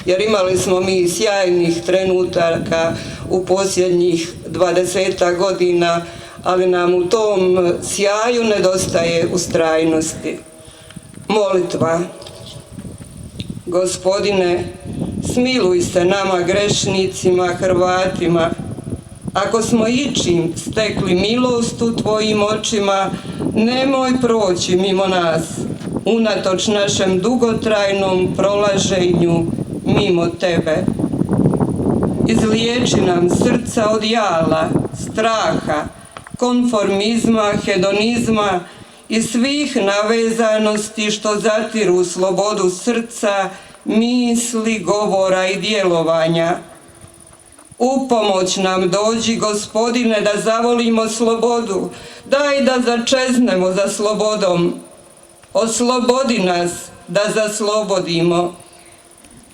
jer imali smo mi sjajnih trenutaka u posljednjih 20 godina, ali nam u tom sjaju nedostaje ustrajnosti. Molitva. Gospodine, smiluj se nama grešnicima, Hrvatima. Ako smo ičim stekli milost u tvojim očima, nemoj proći mimo nas, unatoč našem dugotrajnom prolaženju mimo tebe. Izliječi nam srca od jala, straha, konformizma, hedonizma i svih navezanosti što zatiru slobodu srca, misli, govora i djelovanja. U pomoć nam dođi, Gospodine, da zavolimo slobodu, daj da začeznemo za slobodom. Oslobodi nas da zaslobodimo.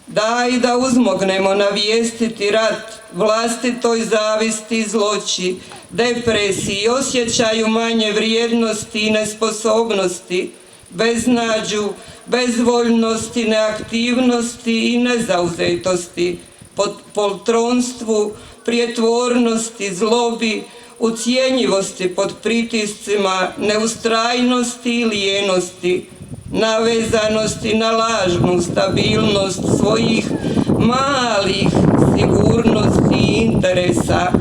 Daj da uzmognemo navijestiti rat vlastitoj zavisti i zloći, depresiji, osjećaju manje vrijednosti i nesposobnosti, beznađu, bezvoljnosti, neaktivnosti i nezauzetosti, poltronstvu, prijetvornosti, zlobi, ucjenjivosti pod pritiscima, neustrajnosti i lijenosti, navezanosti na lažnu stabilnost svojih malih sigurnosti i interesa,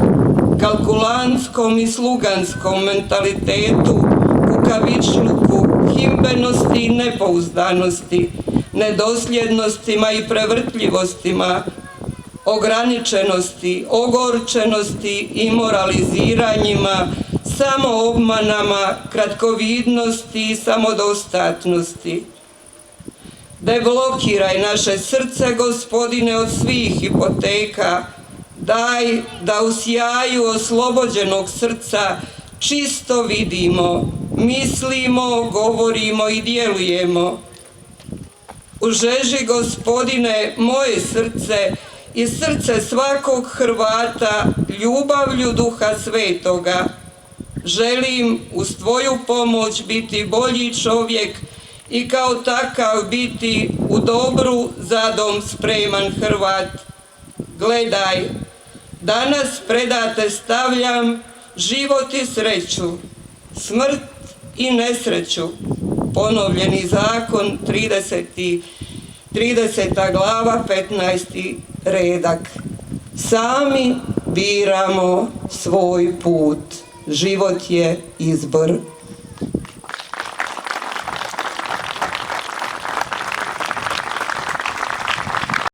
kalkulantskom i sluganskom mentalitetu, kukavičluku, himbenosti i nepouzdanosti, nedosljednostima i prevrtljivostima, ograničenosti, ogorčenosti i moraliziranjima, samoobmanama, kratkovidnosti i samodostatnosti. Deblokiraj naše srce, Gospodine, od svih hipoteka. Daj da u sjaju oslobođenog srca čisto vidimo, mislimo, govorimo i djelujemo. Užeži, Gospodine, moje srce i srce svakog Hrvata ljubavlju Duha Svetoga. Želim uz tvoju pomoć biti bolji čovjek i kao takav biti u dobru zadom spreman Hrvat. Gledaj, danas predate stavljam život i sreću, smrt i nesreću. Ponovljeni zakon, 30. glava, 15. redak. Sami biramo svoj put. Život je izbor.